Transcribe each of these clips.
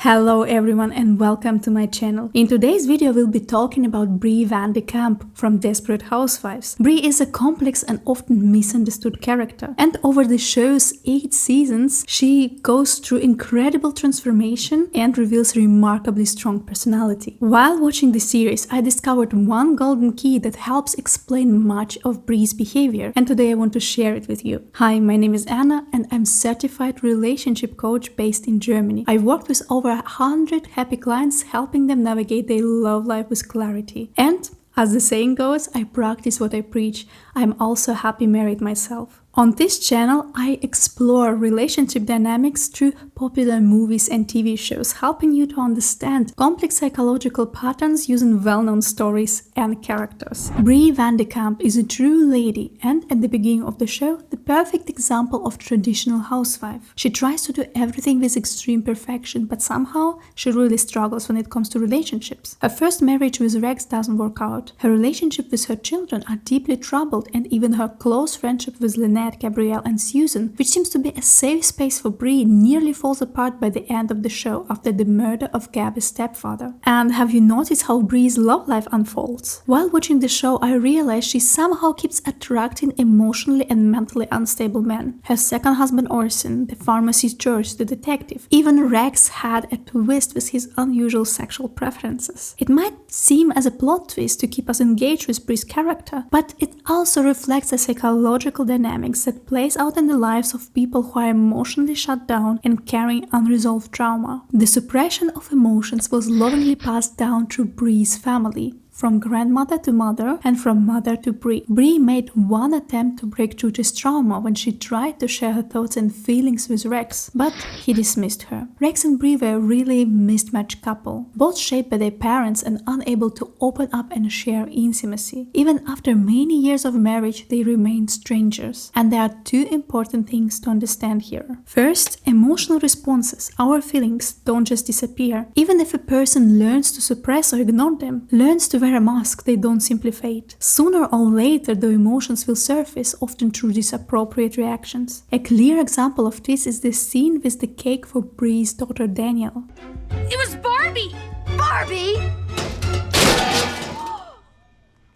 Hello everyone and welcome to my channel. In today's video we'll be talking about Bree Van de Kamp from Desperate Housewives. Bree is a complex and often misunderstood character, and over the show's 8 seasons she goes through incredible transformation and reveals a remarkably strong personality. While watching the series I discovered one golden key that helps explain much of Bree's behavior, and today I want to share it with you. Hi, my name is Anna and I'm certified relationship coach based in Germany. I worked with over 100 happy clients, helping them navigate their love life with clarity. And as the saying goes, I practice what I preach. I'm also happy married myself. On this channel, I explore relationship dynamics through popular movies and TV shows, helping you to understand complex psychological patterns using well-known stories and characters. Bree Van de Kamp is a true lady and, at the beginning of the show, the perfect example of traditional housewife. She tries to do everything with extreme perfection, but somehow she really struggles when it comes to relationships. Her first marriage with Rex doesn't work out. Her relationship with her children are deeply troubled, and even her close friendship with Lynette, Gabrielle and Susan, which seems to be a safe space for Bree, nearly falls apart by the end of the show after the murder of Gabby's stepfather. And have you noticed how Bree's love life unfolds? While watching the show I realized she somehow keeps attracting emotionally and mentally unstable men. Her second husband Orson, the pharmacy George, the detective. Even Rex had a twist with his unusual sexual preferences. It might seem as a plot twist to keep us engaged with Bree's character, but it also reflects the psychological dynamics that plays out in the lives of people who are emotionally shut down and carrying unresolved trauma. The suppression of emotions was lovingly passed down through Bree's family, from grandmother to mother and from mother to Bree. Bree made one attempt to break through this trauma when she tried to share her thoughts and feelings with Rex, but he dismissed her. Rex and Bree were a really mismatched couple, both shaped by their parents and unable to open up and share intimacy. Even after many years of marriage, they remained strangers. And there are two important things to understand here. First, emotional responses, our feelings, don't just disappear. Even if a person learns to suppress or ignore them, learns to wear a mask, they don't simply fade. Sooner or later, the emotions will surface, often through disappropriate reactions. A clear example of this is the scene with the cake for Bree's daughter Danielle. It was Barbie! Barbie!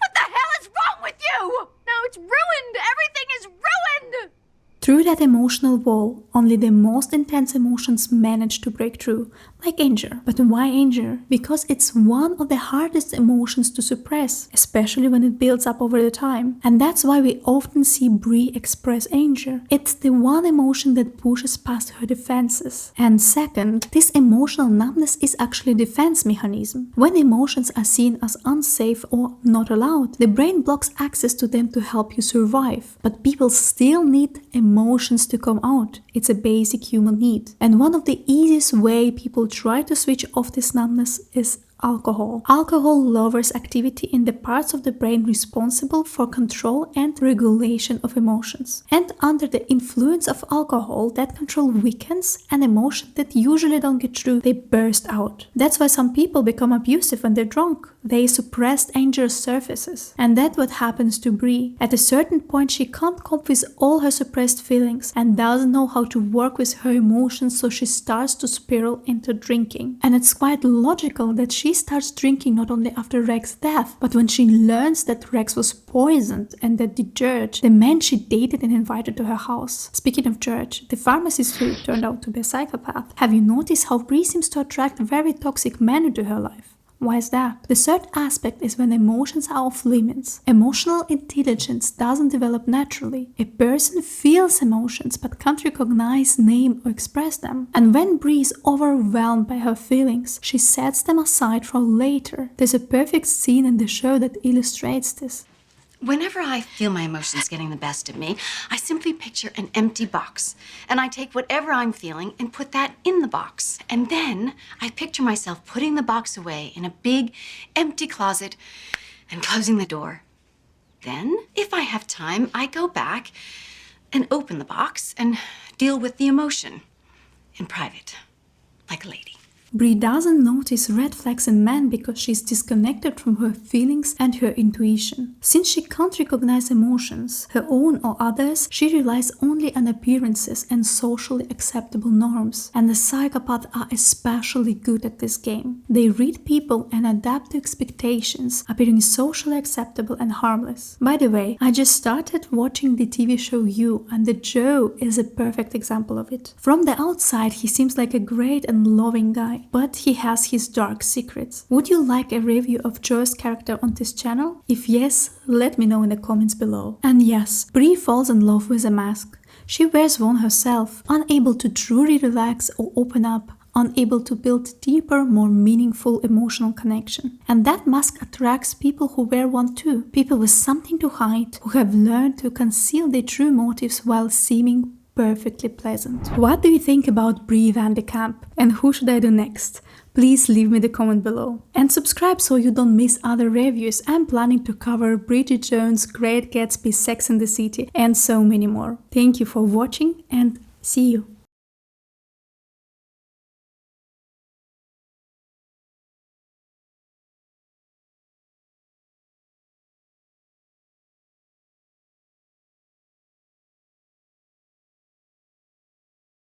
What the hell is wrong with you? Now it's ruined! Everything is ruined! Through that emotional wall, only the most intense emotions manage to break through, like anger. But why anger? Because it's one of the hardest emotions to suppress, especially when it builds up over the time. And that's why we often see Bree express anger. It's the one emotion that pushes past her defenses. And second, this emotional numbness is actually a defense mechanism. When emotions are seen as unsafe or not allowed, the brain blocks access to them to help you survive. But people still need emotions to come out. It's a basic human need. And one of the easiest way people try to switch off this numbness is alcohol. Alcohol lowers activity in the parts of the brain responsible for control and regulation of emotions. And under the influence of alcohol, that control weakens and emotions that usually don't get through, they burst out. That's why some people become abusive when they're drunk. They suppressed anger surfaces. And that's what happens to Bree. At a certain point, she can't cope with all her suppressed feelings and doesn't know how to work with her emotions, so she starts to spiral into drinking. And it's quite logical that she starts drinking not only after Rex's death, but when she learns that Rex was poisoned and that the George, the man she dated and invited to her house. Speaking of George, the pharmacist who turned out to be a psychopath, have you noticed how Bree seems to attract very toxic men into her life? Why is that? The third aspect is when emotions are off limits. Emotional intelligence doesn't develop naturally. A person feels emotions but can't recognize, name or express them. And when Bree is overwhelmed by her feelings, she sets them aside for later. There's a perfect scene in the show that illustrates this. Whenever I feel my emotions getting the best of me, I simply picture an empty box. And I take whatever I'm feeling and put that in the box. And then I picture myself putting the box away in a big, empty closet and closing the door. Then, if I have time, I go back and open the box and deal with the emotion in private, like a lady. Bree doesn't notice red flags in men because she's disconnected from her feelings and her intuition. Since she can't recognize emotions, her own or others, she relies only on appearances and socially acceptable norms. And the psychopaths are especially good at this game. They read people and adapt to expectations, appearing socially acceptable and harmless. By the way, I just started watching the TV show You, and the Joe is a perfect example of it. From the outside, he seems like a great and loving guy, but he has his dark secrets. Would you like a review of Joe's character on this channel? If yes, let me know in the comments below. And yes, Bree falls in love with a mask. She wears one herself, unable to truly relax or open up, unable to build deeper, more meaningful emotional connection. And that mask attracts people who wear one too. People with something to hide, who have learned to conceal their true motives while seeming perfectly pleasant. What do you think about Bree Van de Kamp? And who should I do next? Please leave me the comment below. And subscribe so you don't miss other reviews. I'm planning to cover Bridget Jones, Great Gatsby, Sex and the City, and so many more. Thank you for watching and see you.